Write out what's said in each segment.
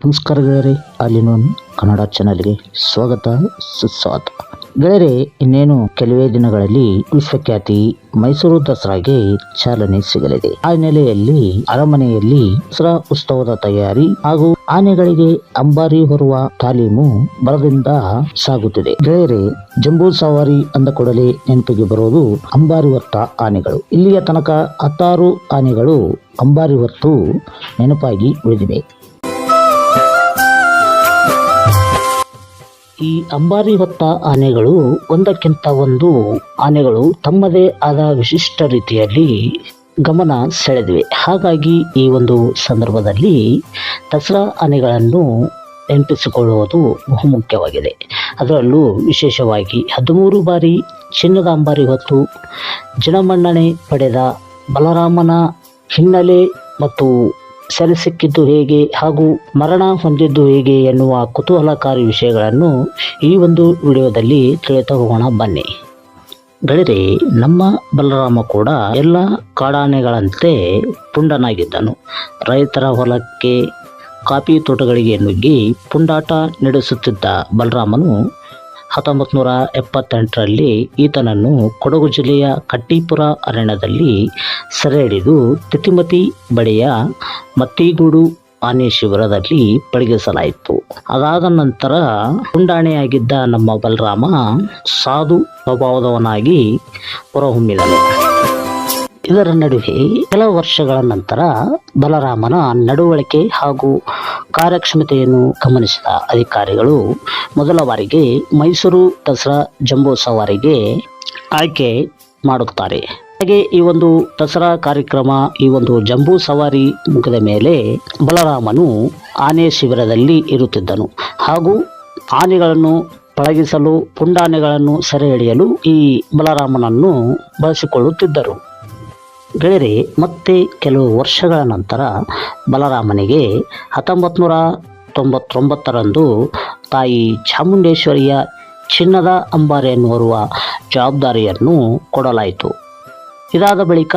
ನಮಸ್ಕಾರ ಗೆಳೆಯರೆ, ಅಲ್ಲಿನ ಕನ್ನಡ ಚಾನಲ್ಗೆ ಸ್ವಾಗತ ಸುಸ್ವಾಗತ. ಗೆಳೆಯರೆ, ಇನ್ನೇನು ಕೆಲವೇ ದಿನಗಳಲ್ಲಿ ವಿಶ್ವಖ್ಯಾತಿ ಮೈಸೂರು ದಸರಾಗೆ ಚಾಲನೆ ಸಿಗಲಿದೆ. ಆ ಹಿನ್ನೆಲೆಯಲ್ಲಿ ಅರಮನೆಯಲ್ಲಿ ದಸರಾ ಉತ್ಸವದ ತಯಾರಿ ಹಾಗೂ ಆನೆಗಳಿಗೆ ಅಂಬಾರಿ ಹೊರುವ ತಾಲೀಮು ಬರದಿಂದ ಸಾಗುತ್ತಿದೆ. ಗೆಳೆಯರೆ, ಜಂಬೂ ಸವಾರಿ ಅಂದ ಕೂಡಲೇ ನೆನಪಿಗೆ ಬರೋದು ಅಂಬಾರಿ ಹೊತ್ತ ಆನೆಗಳು. ಇಲ್ಲಿಯ ತನಕ 16 ಆನೆಗಳು ಅಂಬಾರಿ ಹೊತ್ತು ನೆನಪಾಗಿ ಉಳಿದಿವೆ. ಈ ಅಂಬಾರಿ ಹೊತ್ತ ಆನೆಗಳು ಒಂದಕ್ಕಿಂತ ಒಂದು ಆನೆಗಳು ತಮ್ಮದೇ ಆದ ವಿಶಿಷ್ಟ ರೀತಿಯಲ್ಲಿ ಗಮನ ಸೆಳೆದಿವೆ. ಹಾಗಾಗಿ ಈ ಒಂದು ಸಂದರ್ಭದಲ್ಲಿ ದಸರಾ ಆನೆಗಳನ್ನು ನೆನಪಿಸಿಕೊಳ್ಳುವುದು ಬಹುಮುಖ್ಯವಾಗಿದೆ. ಅದರಲ್ಲೂ ವಿಶೇಷವಾಗಿ 13 ಬಾರಿ ಚಿನ್ನದ ಅಂಬಾರಿ ಹೊತ್ತು ಜನಮನ್ನಣೆ ಪಡೆದ ಬಲರಾಮನ ಹಿನ್ನೆಲೆ ಮತ್ತು ಸೆರೆ ಸಿಕ್ಕಿದ್ದು ಹೇಗೆ ಹಾಗೂ ಮರಣ ಹೊಂದಿದ್ದು ಹೇಗೆ ಎನ್ನುವ ಕುತೂಹಲಕಾರಿ ವಿಷಯಗಳನ್ನು ಈ ಒಂದು ವಿಡಿಯೋದಲ್ಲಿ ತಿಳಿತಾ ಹೋಗೋಣ ಬನ್ನಿ. ಗೆಳೆಯರೆ, ನಮ್ಮ ಬಲರಾಮ ಕೂಡ ಎಲ್ಲ ಕಾಡಾನೆಗಳಂತೆ ಪುಂಡನಾಗಿದ್ದನು. ರೈತರ ಹೊಲಕ್ಕೆ, ಕಾಫಿ ತೋಟಗಳಿಗೆ ನುಗ್ಗಿ ಪುಂಡಾಟ ನಡೆಸುತ್ತಿದ್ದ ಬಲರಾಮನು 1978ರಲ್ಲಿ ಈತನನ್ನು ಕೊಡಗು ಜಿಲ್ಲೆಯ ಕಟ್ಟೀಪುರ ಅರಣ್ಯದಲ್ಲಿ ಸೆರೆ ಹಿಡಿದು ತಿತಿಮತಿ ಬಳಿಯ ಮತ್ತಿಗೂಡು ಆನೆ ಶಿಬಿರದಲ್ಲಿ ಪಳಗಿಸಲಾಯಿತು. ಅದಾದ ನಂತರ ಪುಂಡಾಣೆಯಾಗಿದ್ದ ನಮ್ಮ ಬಲರಾಮ ಸಾಧು ಸ್ವಭಾವದವನಾಗಿ ಹೊರಹೊಮ್ಮಿದನು. ಇದರ ನಡುವೆ ಕೆಲ ವರ್ಷಗಳ ನಂತರ ಬಲರಾಮನ ನಡವಳಿಕೆ ಹಾಗೂ ಕಾರ್ಯಕ್ಷಮತೆಯನ್ನು ಗಮನಿಸಿದ ಅಧಿಕಾರಿಗಳು ಮೊದಲ ಬಾರಿಗೆ ಮೈಸೂರು ದಸರಾ ಜಂಬೂ ಸವಾರಿಗೆ ಆಯ್ಕೆ ಮಾಡುತ್ತಾರೆ. ಹಾಗೆ ಈ ಒಂದು ದಸರಾ ಕಾರ್ಯಕ್ರಮ, ಈ ಒಂದು ಜಂಬೂ ಸವಾರಿ ಮುಗಿದ ಮೇಲೆ ಬಲರಾಮನು ಆನೆ ಶಿಬಿರದಲ್ಲಿ ಇರುತ್ತಿದ್ದನು ಹಾಗೂ ಆನೆಗಳನ್ನು ಪಳಗಿಸಲು, ಪುಂಡಾನೆಗಳನ್ನು ಸೆರೆ ಹಿಡಿಯಲು ಈ ಬಲರಾಮನನ್ನು ಬಳಸಿಕೊಳ್ಳುತ್ತಿದ್ದರು. ಗೆಳೆಯರೆ, ಮತ್ತೆ ಕೆಲವು ವರ್ಷಗಳ ನಂತರ ಬಲರಾಮನಿಗೆ 1999ರಂದು ತಾಯಿ ಚಾಮುಂಡೇಶ್ವರಿಯ ಚಿನ್ನದ ಅಂಬಾರಿಯನ್ನು ಹೊರುವ ಜವಾಬ್ದಾರಿಯನ್ನು ಕೊಡಲಾಯಿತು. ಇದಾದ ಬಳಿಕ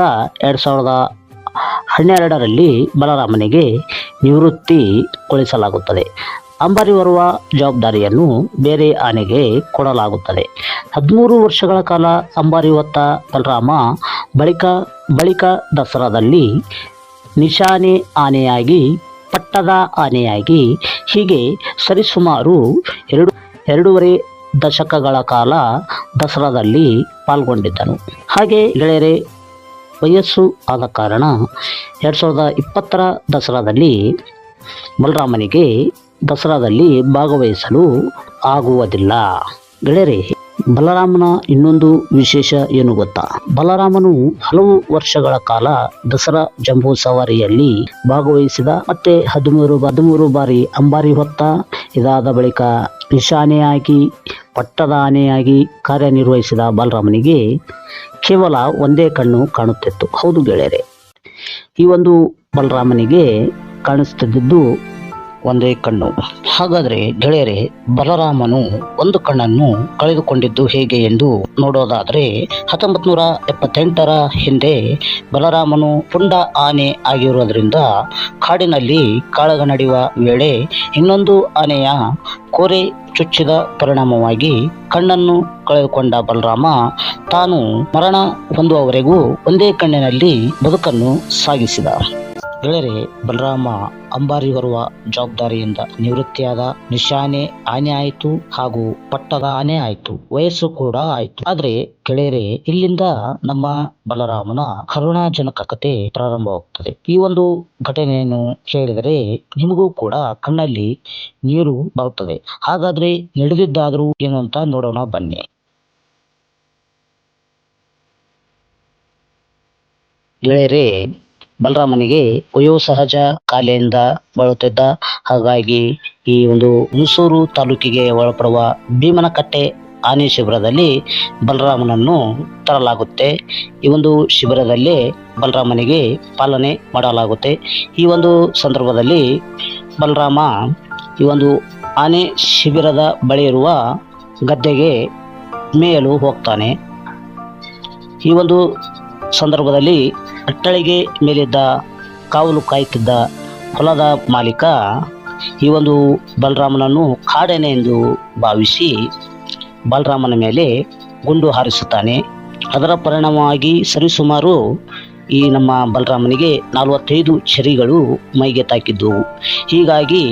2012ರಲ್ಲಿ ಬಲರಾಮನಿಗೆ ನಿವೃತ್ತಿಗೊಳಿಸಲಾಗುತ್ತದೆ. ಅಂಬಾರಿ ಹೊರುವ ಜವಾಬ್ದಾರಿಯನ್ನು ಬೇರೆ ಆನೆಗೆ ಕೊಡಲಾಗುತ್ತದೆ. 13 ವರ್ಷಗಳ ಕಾಲ ಅಂಬಾರಿ ಹೊತ್ತ ಬಲರಾಮ ಬಳಿಕ ದಸರಾದಲ್ಲಿ ನಿಶಾನೆ ಆನೆಯಾಗಿ, ಪಟ್ಟದ ಆನೆಯಾಗಿ, ಹೀಗೆ ಸರಿಸುಮಾರು 2.5 ದಶಕಗಳ ಕಾಲ ದಸರಾದಲ್ಲಿ ಪಾಲ್ಗೊಂಡಿದ್ದನು. ಹಾಗೆ ಗೆಳೆಯರೆ, ವಯಸ್ಸು ಆದ ಕಾರಣ 2020ರ ದಸರಾದಲ್ಲಿ ಬಲರಾಮನಿಗೆ ದಸರಾದಲ್ಲಿ ಭಾಗವಹಿಸಲು ಆಗುವುದಿಲ್ಲ. ಗೆಳೆಯರೆ, ಬಲರಾಮನ ಇನ್ನೊಂದು ವಿಶೇಷ ಏನು ಗೊತ್ತಾ? ಬಲರಾಮನು ಹಲವು ವರ್ಷಗಳ ಕಾಲ ದಸರಾ ಜಂಬೂ ಸವಾರಿಯಲ್ಲಿ ಭಾಗವಹಿಸಿದ. ಮತ್ತೆ 13 ಬಾರಿ ಅಂಬಾರಿ ಹೊತ್ತ. ಇದಾದ ಬಳಿಕ ನಿಶಾನೆಯಾಗಿ, ಪಟ್ಟದ ಆನೆಯಾಗಿ ಕಾರ್ಯನಿರ್ವಹಿಸಿದ ಬಲರಾಮನಿಗೆ ಕೇವಲ ಒಂದೇ ಕಣ್ಣು ಕಾಣುತ್ತಿತ್ತು. ಹೌದು ಗೆಳೆಯರೆ, ಈ ಒಂದು ಬಲರಾಮನಿಗೆ ಕಾಣಿಸುತ್ತಿದ್ದು ಒಂದೇ ಕಣ್ಣು. ಹಾಗಾದರೆ ಗೆಳೆಯರೆ, ಬಲರಾಮನು ಒಂದು ಕಣ್ಣನ್ನು ಕಳೆದುಕೊಂಡಿದ್ದು ಹೇಗೆ ಎಂದು ನೋಡೋದಾದರೆ 1978ರ ಹಿಂದೆ ಬಲರಾಮನು ಪುಂಡ ಆನೆ ಆಗಿರುವುದರಿಂದ ಕಾಡಿನಲ್ಲಿ ಕಾಳಗ ನಡೆಯುವ ವೇಳೆ ಇನ್ನೊಂದು ಆನೆಯ ಕೋರೆ ಚುಚ್ಚಿದ ಪರಿಣಾಮವಾಗಿ ಕಣ್ಣನ್ನು ಕಳೆದುಕೊಂಡ ಬಲರಾಮ ತಾನು ಮರಣ ಹೊಂದುವವರೆಗೂ ಒಂದೇ ಕಣ್ಣಿನಲ್ಲಿ ಬದುಕನ್ನು ಸಾಗಿಸಿದ. ಗೆಳೆಯರೆ, ಬಲರಾಮ ಅಂಬಾರಿ ಹೊರುವ ಜವಾಬ್ದಾರಿಯಿಂದ ನಿವೃತ್ತಿಯಾದ. ನಿಶಾನೆ ಆನೆ ಆಯಿತು ಹಾಗೂ ಪಟ್ಟದ ಆನೆ ಆಯಿತು, ವಯಸ್ಸು ಕೂಡ ಆಯಿತು. ಆದ್ರೆ ಗೆಳೆಯರೆ, ಇಲ್ಲಿಂದ ನಮ್ಮ ಬಲರಾಮನ ಕರುಣಾಜನಕ ಕಥೆ ಪ್ರಾರಂಭವಾಗುತ್ತದೆ. ಈ ಒಂದು ಘಟನೆಯನ್ನು ಕೇಳಿದರೆ ನಿಮಗೂ ಕೂಡ ಕಣ್ಣಲ್ಲಿ ನೀರು ಬರುತ್ತದೆ. ಹಾಗಾದ್ರೆ ನಡೆದಿದ್ದಾದ್ರೂ ಏನು ಅಂತ ನೋಡೋಣ ಬನ್ನಿ. ಗೆಳೆಯರೆ, ಬಲರಾಮನಿಗೆ ವಯೋಸಹಜ ಕಾಯಿಲೆಯಿಂದ ಬಳಲುತ್ತಿದ್ದ. ಹಾಗಾಗಿ ಈ ಒಂದು ಹುಣಸೂರು ತಾಲೂಕಿಗೆ ಒಳಪಡುವ ಭೀಮನಕಟ್ಟೆ ಆನೆ ಶಿಬಿರದಲ್ಲಿ ಬಲರಾಮನನ್ನು ತರಲಾಗುತ್ತೆ. ಈ ಒಂದು ಶಿಬಿರದಲ್ಲಿ ಬಲರಾಮನಿಗೆ ಪಾಲನೆ ಮಾಡಲಾಗುತ್ತೆ. ಈ ಒಂದು ಸಂದರ್ಭದಲ್ಲಿ ಬಲರಾಮ ಈ ಒಂದು ಆನೆ ಶಿಬಿರದ ಬಳಿ ಇರುವ ಗದ್ದೆಗೆ ಮೇಯಲು ಹೋಗ್ತಾನೆ. ಈ ಒಂದು ಸಂದರ್ಭದಲ್ಲಿ ಅಟ್ಟಳಿಗೆ ಮೇಲಿದ್ದ ಕಾವಲು ಕಾಯುತ್ತಿದ್ದ ಹೊಲದ ಮಾಲೀಕ ಈ ಒಂದು ಬಲರಾಮನನ್ನು ಕಾಡೆನೆ ಎಂದು ಭಾವಿಸಿ ಬಲರಾಮನ ಮೇಲೆ ಗುಂಡು ಹಾರಿಸುತ್ತಾನೆ. ಅದರ ಪರಿಣಾಮವಾಗಿ ಸರಿಸುಮಾರು ಈ ನಮ್ಮ ಬಲರಾಮನಿಗೆ 45 ಚರಿಗಳು ಮೈಗೆ ತಾಕಿದ್ದವು. ಹೀಗಾಗಿ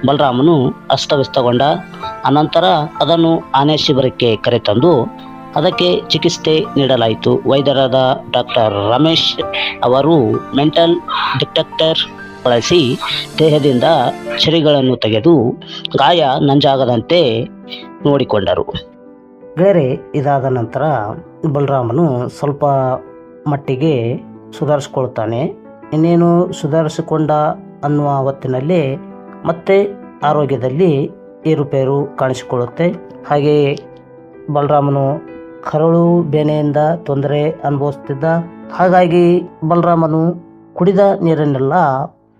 ಬಲರಾಮನು ಅಸ್ತವ್ಯಸ್ತಗೊಂಡ. ಅನಂತರ ಅದನ್ನು ಆನೆ ಶಿಬಿರಕ್ಕೆ ಕರೆತಂದು ಅದಕ್ಕೆ ಚಿಕಿತ್ಸೆ ನೀಡಲಾಯಿತು. ವೈದ್ಯರಾದ ಡಾಕ್ಟರ್ ರಮೇಶ್ ಅವರು ಮೆಂಟಲ್ ಡಿಟೆಕ್ಟರ್ ಬಳಸಿ ದೇಹದಿಂದ ಚರಿಗಳನ್ನು ತೆಗೆದು ಗಾಯ ನಂಜಾಗದಂತೆ ನೋಡಿಕೊಂಡರು. ಬೇರೆ ಇದಾದ ನಂತರ ಬಲರಾಮನು ಸ್ವಲ್ಪ ಮಟ್ಟಿಗೆ ಸುಧಾರಿಸಿಕೊಳ್ಳುತ್ತಾನೆ. ಇನ್ನೇನು ಸುಧಾರಿಸಿಕೊಂಡ ಅನ್ನುವ ಹೊತ್ತಿನಲ್ಲಿ ಮತ್ತೆ ಆರೋಗ್ಯದಲ್ಲಿ ಏರುಪೇರು ಕಾಣಿಸಿಕೊಳ್ಳುತ್ತೆ. ಹಾಗೆಯೇ ಬಲರಾಮನು ಕರಳು ಬೇನೆಯಿಂದ ತೊಂದರೆ ಅನುಭವಿಸುತ್ತಿದ್ದ. ಹಾಗಾಗಿ ಬಲರಾಮನು ಕುಡಿದ ನೀರನ್ನೆಲ್ಲ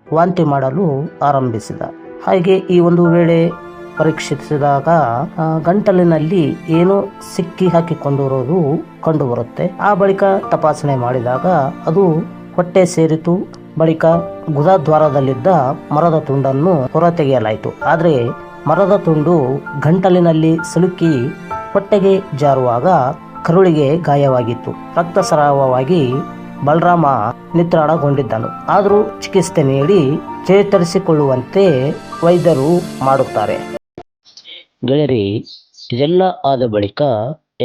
ವಾಂತಿ ಮಾಡಲು ಆರಂಭಿಸಿದ. ಹಾಗೆ ಈ ಒಂದು ವೇಳೆ ಪರೀಕ್ಷಿಸಿದಾಗ ಗಂಟಲಿನಲ್ಲಿ ಏನೋ ಸಿಕ್ಕಿ ಹಾಕಿಕೊಂಡಿರೋದು ಕಂಡುಬರುತ್ತೆ. ಆ ಬಳಿಕ ತಪಾಸಣೆ ಮಾಡಿದಾಗ ಅದು ಹೊಟ್ಟೆ ಸೇರಿತು. ಬಳಿಕ ಗುದಾದ್ವಾರದಲ್ಲಿದ್ದ ಮರದ ತುಂಡನ್ನು ಹೊರತೆಗೆಯಲಾಯಿತು. ಆದರೆ ಮರದ ತುಂಡು ಗಂಟಲಿನಲ್ಲಿ ಸಿಲುಕಿ ಹೊಟ್ಟೆಗೆ ಜಾರುವಾಗ ಕರುಳಿಗೆ ಗಾಯವಾಗಿತ್ತು. ರಕ್ತಸ್ರಾವವಾಗಿ ಬಲರಾಮ ನಿತ್ರಾಣಗೊಂಡಿದ್ದನು. ಆದರೂ ಚಿಕಿತ್ಸೆ ನೀಡಿ ಚೇತರಿಸಿಕೊಳ್ಳುವಂತೆ ವೈದ್ಯರು ಮಾಡುತ್ತಾರೆ. ಗೆಳೆಯರಿ, ಇದೆಲ್ಲ ಆದ ಬಳಿಕ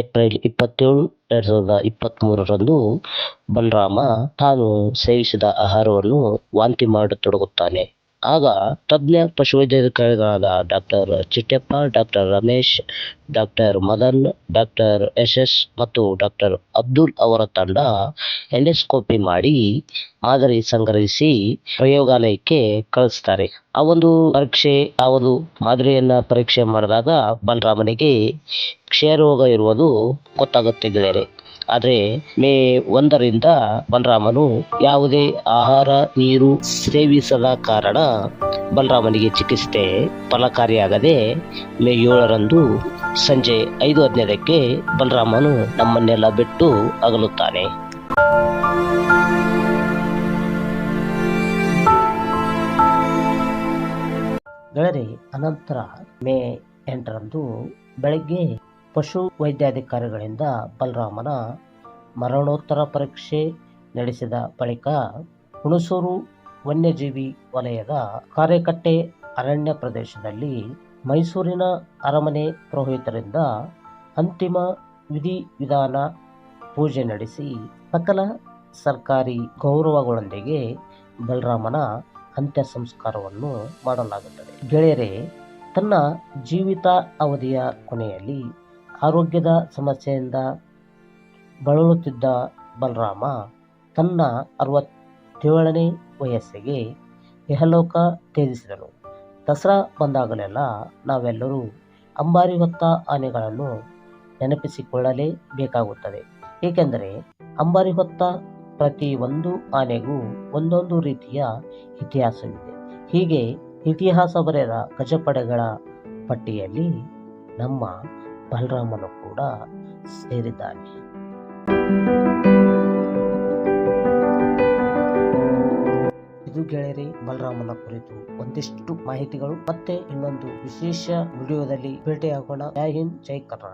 ಏಪ್ರಿಲ್ 27, 2023ರಂದು ಬಲರಾಮ ತಾನು ಸೇವಿಸಿದ ಆಹಾರವನ್ನು ವಾಂತಿ ಮಾಡತೊಡಗುತ್ತಾನೆ. ಆಗ ತಜ್ಞ ಪಶುವೈದ್ಯಾಧಿಕಾರಿಗಳಾದ doctor Chitteppa, doctor Ramesh, doctor Madan, doctor SS ಮತ್ತು ಡಾಕ್ಟರ್ ಅಬ್ದುಲ್ ಅವರ ತಂಡ ಎಂಡೋಸ್ಕೋಪಿ ಮಾಡಿ ಮಾದರಿ ಸಂಗ್ರಹಿಸಿ ಪ್ರಯೋಗಾಲಯಕ್ಕೆ ಕಳಿಸ್ತಾರೆ. ಆ ಒಂದು ಮಾದರಿಯನ್ನ ಪರೀಕ್ಷೆ ಮಾಡಿದಾಗ ಬಲರಾಮನಿಗೆ ಕ್ಷಯರೋಗ ಇರುವುದು ಗೊತ್ತಾಗುತ್ತೆ ಗೆಳೆಯರೆ. ಆದರೆ ಮೇ 1ರಿಂದ ಬಲರಾಮನು ಯಾವುದೇ ಆಹಾರ ನೀರು ಸೇವಿಸದ ಕಾರಣ ಬಲರಾಮನಿಗೆ ಚಿಕಿತ್ಸೆ ಫಲಕಾರಿಯಾಗದೆ ಮೇ 7ರಂದು ಸಂಜೆ 5:15ಕ್ಕೆ ಬಲರಾಮನು ನಮ್ಮನ್ನೆಲ್ಲ ಬಿಟ್ಟು ಅಗಲುತ್ತಾನೆ. ಗೆಳೆಯರೆ, ಅನಂತರ ಮೇ 8ರಂದು ಬೆಳಗ್ಗೆ ಪಶು ವೈದ್ಯಾಧಿಕಾರಿಗಳಿಂದ ಬಲರಾಮನ ಮರಣೋತ್ತರ ಪರೀಕ್ಷೆ ನಡೆಸಿದ ಬಳಿಕ ಹುಣಸೂರು ವನ್ಯಜೀವಿ ವಲಯದ ಕಾರೆಕಟ್ಟೆ ಅರಣ್ಯ ಪ್ರದೇಶದಲ್ಲಿ ಮೈಸೂರಿನ ಅರಮನೆ ಪುರೋಹಿತರಿಂದ ಅಂತಿಮ ವಿಧಿವಿಧಾನ ಪೂಜೆ ನಡೆಸಿ ಸಕಲ ಸರ್ಕಾರಿ ಗೌರವಗಳೊಂದಿಗೆ ಬಲರಾಮನ ಅಂತ್ಯ ಸಂಸ್ಕಾರವನ್ನು ಮಾಡಲಾಗುತ್ತದೆ. ಗೆಳೆಯರೆ, ತನ್ನ ಜೀವಿತ ಅವಧಿಯ ಕೊನೆಯಲ್ಲಿ ಆರೋಗ್ಯದ ಸಮಸ್ಯೆಯಿಂದ ಬಳಲುತ್ತಿದ್ದ ಬಲರಾಮ ತನ್ನ 67ನೇ ವಯಸ್ಸಿಗೆ ಇಹಲೋಕ ತ್ಯಜಿಸಿದನು. ದಸರಾ ಬಂದಾಗಲೆಲ್ಲ ನಾವೆಲ್ಲರೂ ಅಂಬಾರಿ ಹೊತ್ತ ಆನೆಗಳನ್ನು ನೆನಪಿಸಿಕೊಳ್ಳಲೇಬೇಕಾಗುತ್ತದೆ. ಏಕೆಂದರೆ ಅಂಬಾರಿ ಹೊತ್ತ ಪ್ರತಿ ಒಂದು ಆನೆಗೂ ಒಂದೊಂದು ರೀತಿಯ ಇತಿಹಾಸವಿದೆ. ಹೀಗೆ ಇತಿಹಾಸ ಬರೆದ ಗಜಪಡೆಗಳ ಪಟ್ಟಿಯಲ್ಲಿ ನಮ್ಮ ಬಲರಾಮನು ಕೂಡ ಸೇರಿದ್ದಾನೆ. ಇದು ಗೆಳೆಯರಿ ಬಲರಾಮನ ಕುರಿತು ಒಂದಿಷ್ಟು ಮಾಹಿತಿಗಳು. ಮತ್ತೆ ಇನ್ನೊಂದು ವಿಶೇಷ ವಿಡಿಯೋದಲ್ಲಿ ಭೇಟಿಯಾಗೋಣ. ಜೈ ಹಿಂದ್, ಜೈ ಕರ್ನಾಟಕ.